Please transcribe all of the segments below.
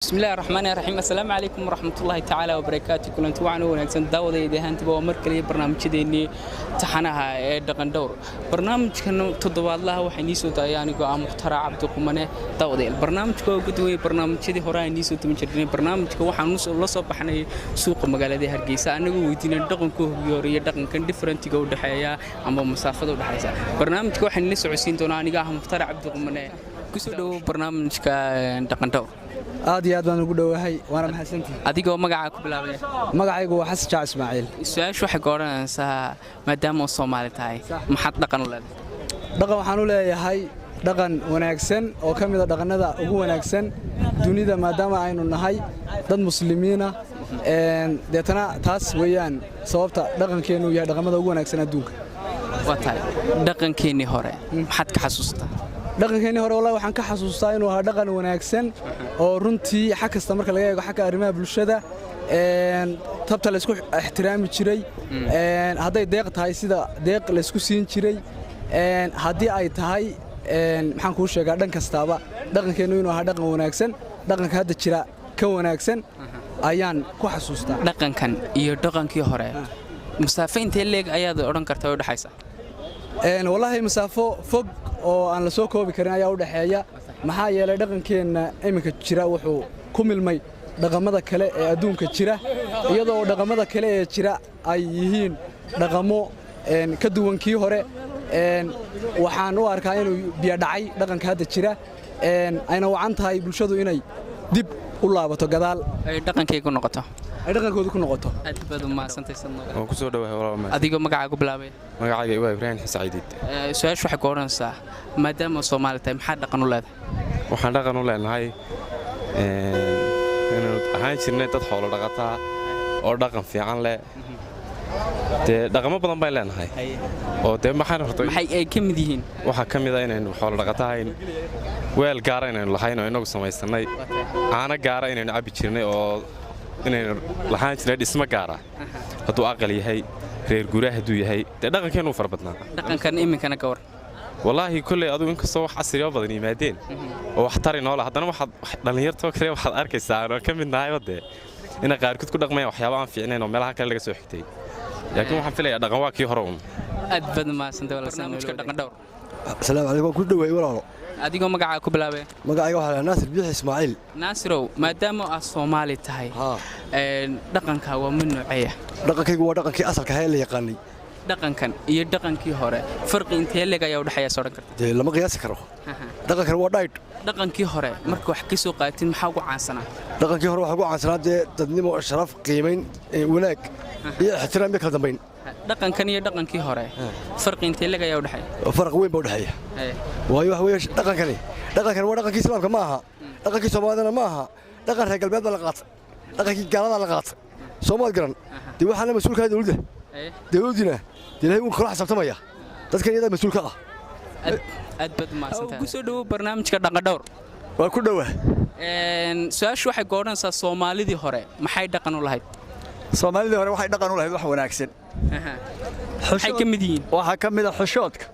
بسم الله الرحمن الرحيم السلام عليكم ورحمة الله تعالى وبركاته كلنت وعنا ونكسن داودة دهانت بومركلي برنامج ديني تحناها دقن دور برنامج كانوا تضوى الله وحنيسو يعني قا مخترع عبدكم منه داودة البرنامج كو قدوي برنامج دي هراء نيسو تمشي برنامج كو حنوس الله صبحنا سوق مقالة ده هرجيسة أنا قويتين دقن كو يوري دقن كان different جو دحيا أما مسافة ودحيا برنامج كو حنيس عسين توناني قا مخترع عبدكم منه كسودو برنامج كدقن دور aad iyo aad baan ugu dhawahay waana mahadsantahay adigoo magaca ku bilaabay magacaygu waa xasan jaac ismaaciil su'aashu waxay gooranaysaa maadaama oo Soomaali tahay maxaad dhaqan u leedahay dhaqan waxaan u leeyahay dhaqan wanaagsan oo ka mid ah dhaqanada ugu wanaagsan dunida maadaama aynu nahay dad muslimiina deetana taas weeyaan sababta dhaqankeenu yahay dhaqamada ugu wanaagsan adduunka waa tahay dhaqankeenii hore maxaad ka xasuustaa dhaqankeeni hore wallahi waxaan ka xasuustaa inuu ahaa dhaqan wanaagsan oo runtii xaq kasta marka laga eego xagga arrimaha bulshada tabta la isku ixtiraami jiray hadday deeq tahay sida deeq la isku siin jiray haddii ay tahay maxaan kuu sheegaa dhan kastaaba dhaqankeenu inuu ahaa dhaqan wanaagsan dhaqanka hadda jira ka wanaagsan ayaan ku xasuustaa dhaqankan iyo dhaqankii hore masaafo intee leeg ayaad odhan kartaa u dhaxaysa wallahi masaafo fog oo aan la soo koobi karin ayaa u dhaxeeya maxaa yeelay dhaqankeena iminka jira wuxuu ku milmay dhaqamada kale ee adduunka jira iyadoo dhaqamada kale ee jira ay yihiin dhaqamo ka duwan kii hore waxaan u arkaa inuu biyo dhacay dhaqanka hadda jira ayna wacan tahay bulshadu inay dib u laabato gadaal ay dhaqankaygu noqoto ay dhaqankoodu ku noqoto aad baad u maasantaysan waan ku soo dhawahay walaal adigoo magaca ku bilaabay magacayga waa Ibrahim Xisaaciid su'aashu waxay gooranaysaa maadaama Soomaali tahay maxaad dhaqan u leedahay waxaan dhaqan u leenahay inuu ahaan jirnay dad xoolo dhaqataa oo dhaqan fiican leh dhaqamo badan bay leenahay oo maxaan hortay maxay ay ka mid yihiin waxa ka mid ah inaynu xoolo dhaqatahayn weel gaar ah inaynu lahayn oo inagu samaysanay caana gaar ah inaynu cabi jirnay oo inaynu lahaan jirnay dhismo gaar ah hadduu aqal yahay reer guuraha hadduu yahay dhaqankeenu far badnaa dhaqankan iminkana ka war wallaahi kulley adigu inkastoo wax casriyo badan yimaadeen oo wax tari noola haddana waxaad dhallinyartoo kale waxaad arkaysaa oo ka mid nahay wadde inay qaarkood ku dhaqmayaan waxyaabo aan fiicnayn oo meelaha kale laga soo xigtay laakiin waxaan filayaa dhaqan waa kii hore un aad baad maasantay barnaamijka dhaqan dhowr assalaamu calaykum ku dhaweey walaalo adigoo magaca ku bilaabay magacayga waxaa la naasir biixi ismaaciil naasirow maadaama aad Soomaali tahay dhaqanka waa mid nooceeya dhaqankaygu waa dhaqankii asalka ahaa ee la yaqaanay dhaqankan iyo dhaqankii hore farqi intee leeg ayaa u dhaxeeya soo karta dee lama qiyaasi karo dhaqankan waa dhayd dhaqankii hore marka wax ka soo qaatin maxaa ugu caansanaa dhaqankii hore waxa ugu caansanaa dee dadnimo sharaf qiimayn wanaag iyo ixtiraam iyo kala dambayn dhaqankan iyo dhaqankii hore farqi intee leeg ayaa u dhaxeeya farq weyn baa u dhaxeeya waayo wax weeye dhaqankani waa dhaqankii islaamka ma aha dhaqankii soomaalidana ma aha dhaqan reer galbeed baa la qaatay dhaqankii gaalada la qaatay soomaad garan dee waxaana mas-uulka ah dawladdiina ilaahay uu kala xisabtamaya dadkan iyada mas'uulka ah aad bad maasantay ku soo dhaw barnaamijka dhaqan dhowr waa ku dhawa su'aashu waxay gooranaysaa Soomaalidii hore maxay dhaqan u lahayd Soomaalidii hore waxay dhaqan u lahayd wax wanaagsan waxay ka mid yihiin waxa ka mid ah xishoodka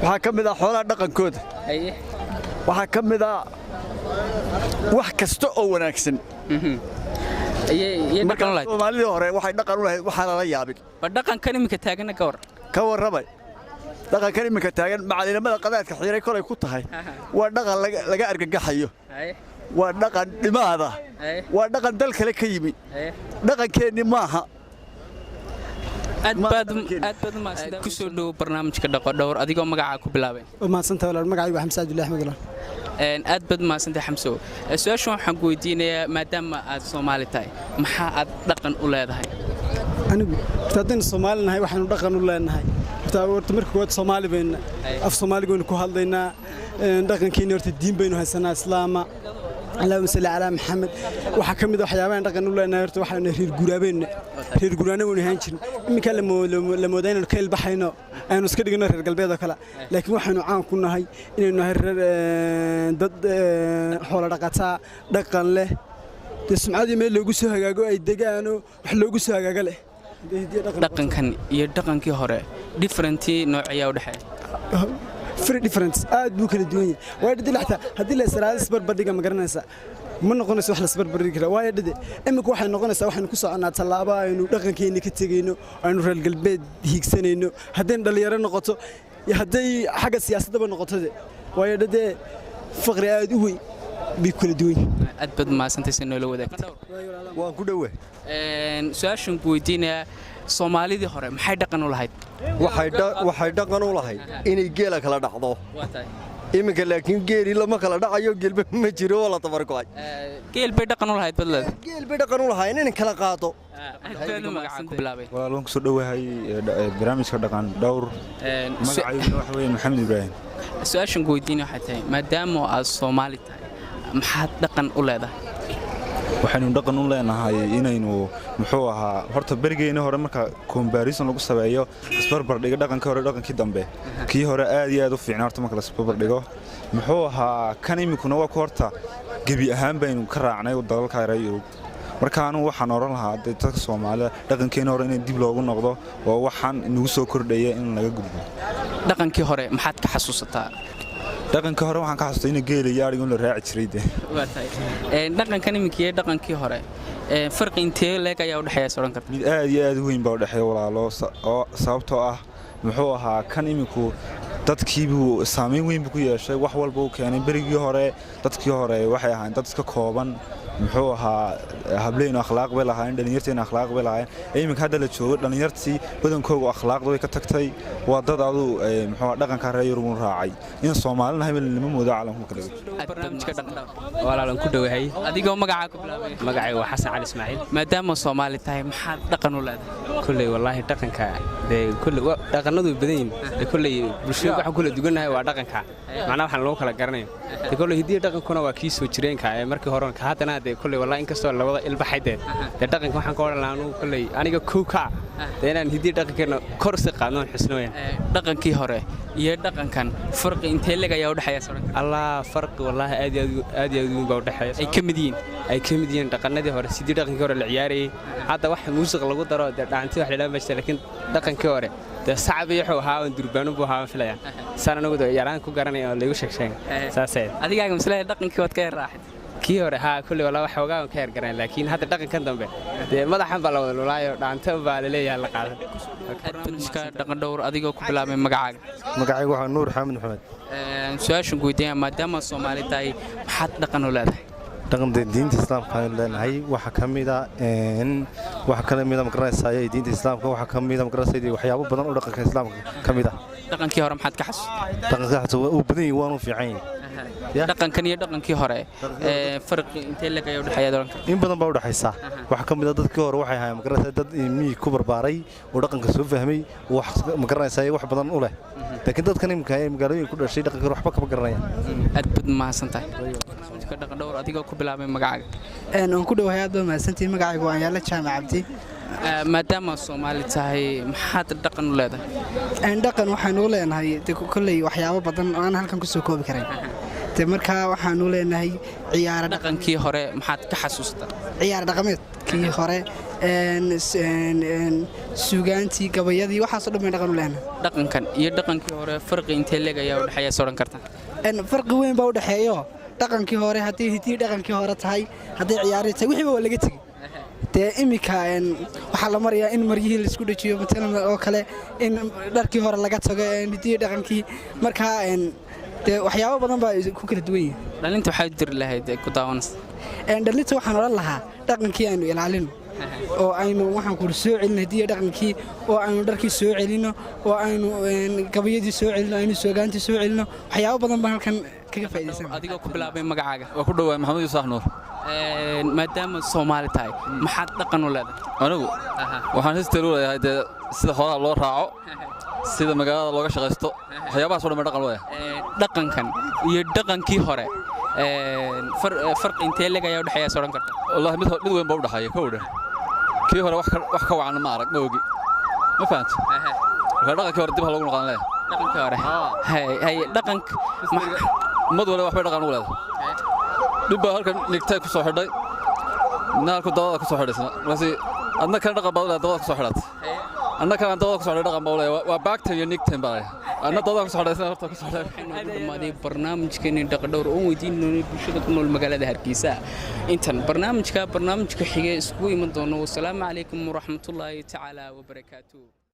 waxa ka mid ah xoolaha dhaqankooda waxa ka mid ah wax kasta oo wanaagsan Soomaalidii hore waxay dhaqan u lahayd waxa la yaabin dhaqankan iminka taagan ka warramay dhaqankan iminka taagan macallimada qadaadka xiray kolay ku tahay waa dhaqan laga argagaxayo waa dhaqan dhimaada waa dhaqan dal kale ka yimi dhaqankeeni maaha aad baad maasantay ku soo dhaw barnaamijka dhaqan dhowr adigoo magaca ku bilaabay maasantay walaal magacaygu waa Xamsa Abdullaahi Ahmed aad bad maasantay xamso su'aashan waxaan ku weydiinayaa maadaama aad Soomaali tahay maxaa aad dhaqan u leedahay anigu taadin Soomaali nahay waxaanu dhaqan u leenahay horta markii kood Soomaali bayna af Soomaaligoon ku hadlaynaa dhaqankeena horta diin baynu haysanaa islaama Allahumma salli ala Muhammad waxa kamid waxyaabaha dhaqan u leenahay horta waxaan reer guraana u ahaan jirin iminka la moodayna ka ilbaxayno aynu iska dhigno reer galbeed oo kale laakiin waxaanu caan ku nahay inaynu nahay dad xoolo dhaqataa dhaqan leh sumcadii meel loogu soo hagaago ay degaano wax loogu soo hagaaga leh dhaqankan iyo dhaqankii hore different noocaya u dhaxay difference aad buu kala duwan yahay waa dhidil xataa hadii la israalis barbadhiga ma garanaysa ma noqonayso wax la isbarbardhigi kara waayo dhade imika waxay noqonaysaa waxaynu ku soconaa tallaabo aynu dhaqankeena ka tegayno aynu reer galbeed hiigsanayno haddaynu dhalinyaro noqoto iyo hadday xagga siyaasadaba noqotode waayo dhade faqri aad u weyn bay kala duwan yihiin aad bad maasantaysa noola wadaagta waan ku dhowe su-aashan ku weydiinaya Soomaalidii hore maxay dhaqan u lahayd waxay dhaqan u lahayd inay geela kala dhacdo iminka laakiin geeli lama kala dhacayo geelba ma jiro oo la tabargo'ay geel bay dhaqan u lahayd badleed geel bay dhaqan u lahayd in kala qaado walaalon kusoo dhowahay barnaamijka dhaqan dhowr magacaygu waxa weeye maxamed ibraahim su-aashan ku weydiinaya waxay tahay maadaama aad Soomaali tahay maxaad dhaqan u leedahay waxaynu dhaqan u leenahay inaynu muxuu ahaa horta berigeena hore marka comparison lagu sameeyo isbarbar dhiga dhaqankii hore dhaqankii dambe kii hore aad iyo aad u fiicnaa horta marka la isbarbar dhigo muxuu ahaa kan imikuna waa ku horta gebi ahaan baynu ka raacnay dalalka reer Yurub marka anu waxaan oran lahaa dadka Soomaalida dhaqankeena hore in dib loogu noqdo oo waxaan inagu soo kordhaya in laga gudbo dhaqankii hore maxaad ka xasuusataa dhaqanka hore waxaan ka xasuustay in geel iyo ariga la raaci jiray dhaqankan imika iyo dhaqankii hore farqi intee leeg ayaa u dhaxeeya soran karta mid aad iyo aad u weyn baa u dhaxeeya walaalo oo sababtoo ah muxuu ahaa kan imiku dadkiibuu saameyn weyn ku yeeshay wax walba uu keenay berigii hore dadkii hore waxay ahaayeen dad iska kooban muxuu ahaa hableenu akhlaaq bay lahaayeen dhalinyarteena akhlaaq bay lahaayeen iminka hadda la joogo dhalinyartii badankoodu akhlaaqda way ka tagtay waa dad adu muxuu dhaqanka reer Yurub raacay in Soomaalina hebel lama moodo caalamka kale barnaamijka dhaqan walaalan ku dhowahay adigoo magacaaga ku bilaabay magacaygu waa Xasan Cali Ismaaciil maadaama Soomaali tahay maxaad dhaqan u leedahay kulli wallahi dhaqanka kulli dhaqanadu badan yihiin kulli bulshada waxa kula duganahay waa dhaqanka macna waxaan loo kala garanayo kulli hidii dhaqankuna waa kii soo jireenka ee markii hore ka hadana kulli wallahi inkastoo la wada ilbaxaydeed dhaqanka waxaan ka oran lahaa kulli aniga kooka inaan hidii dhaqankeena kor si qaadno xisnooyaan dhaqankii hore iyo dhaqankan farqi intee leeg ayaa u dhaxeeya soran allah farqi wallahi aad iyo aad baa u dhaxeeya ay ka mid yihiin dhaqanadii hore sidii dhaqankii hore la ciyaarayay hadda wax muusiq lagu daro dhaanti wax la ilaahay laakiin dhaqankii hore sacab iyo waxa haa durbaano buu haa filayaan sana nagu yaraan ku garanay oo leeyahay sheeg saasay adigaaga mislay dhaqankii wad ka raaxay kii hore haa kulli wala wax xoogaa ka yar garan laakiin hadda dhaqankan dambe madaxan baa la wada lulaayo dhaanta baa la leeyahay la qaadan barnaamijka dhaqan dhowr adigoo ku bilaabay magacaaga waxa Nuur Xamed Maxamed su-aashan ku weydiinaya maadaama Soomaali tahay maxaad dhaqan u leedahay dhaqan diinta islaamka aynu leenahay waxa kamid ah magaranaysaa diinta islaamka waxa kamid ah magaranaysaa waxyaabo badan oo dhaqanka islaamka kamid ah dhaqankii hore maxaad ka xasuustaa uu badan yahay waan u fiican yahay dhaqankan iyo dhaqankii hore farqi intee leeg ayaa u dhaxeeya doonka in badan baa u dhaxaysa waxa kamid ah dadkii hore waxay ahaayeen magaranaysaa dad miyi ku barbaaray oo dhaqanka soo fahmay wax magaranaysaa wax badan u leh laakiin dadkan imika ay magaalooyinka ku dhashay dhaqanka waxba kama garanayaan aad bad mahadsantahay barnaamijka dhaqan dhowr adigoo ku bilaabay magacaaga aan ku dhawahay aad baa mahadsantahay magacaygu waan yaala jaamac cabdi maadaama Soomaali tahay maxaad dhaqan u leedahay dhaqan waxaan u leenahay kulli waxyaabo badan oo aan halkan ku soo koobi karin marka waxaan u leenahay ciyaar dhaqankii hore maxaad ka xasuustaa ciyaar dhaqameedkii hore suugaantii gabayadii waxaas oo dhan dhaqan u leenahay dhaqankan iyo dhaqankii hore farqi intee leeg ayaa u dhaxeeya soran karta farqi weyn baa u dhaxeeyo dhaqankii hore haddii hidii dhaqankii hore tahay haddii ciyaari tahay wixii waa laga tagay imika waxaa la marayaa in maryihii la isku dhajiyo matalan oo kale in dharkii hore laga tago hidii dhaqankii marka waxyaabo badan baa ku kala duwan yihiin dhalinta waxay dir lahayd ku daawanaysa dhalinta waxaan oran lahaa dhaqankii aynu ilaalino oo aynu waxaan ku soo celino hidii dhaqankii oo aynu dharkii soo celino oo aynu gabayadii soo celino aynu soogaantii soo celino waxyaabo badan baan halkan kaga faa'iideysan adigoo ku bilaabay magacaaga waa ku dhawaay maxamed yuusuf nuur maadaama Soomaali tahay maxaad dhaqan u leedahay anigu waxaan history u leeyahay sida xoolaha loo raaco sida magaalada looga shaqeysto waxyaabahaas oo dhan dhaqan weeyaa dhaqankan iyo dhaqankii hore farqi intee leeg ayaa u dhaxeeya soran karta wallahi mid weyn baa u dhaxeeya ka wada kii hore wax ka wacan ma arag ma ogi ma fahanto dhaqankii hore dib ha loogu noqon leeyahay dhaqankii hore hay dhaqanka mad wala waxba dhaqan u leedahay dib baa halkan nigtay ku soo xidhay naalku dawada ku soo xidhaysna markaasi adna kan dhaqan baa dabada ku soo xidhat adna kan dabada ku soo xidhay dhaqan baa waa baagtan iyo nigtan baa أنا طبعا كسر ماذا برنامج كني دقدور ويدين بشكل كل المجال ده هركيسة إنتن برنامج كحاجة اسبوعي من دونه والسلام عليكم ورحمة الله تعالى وبركاته.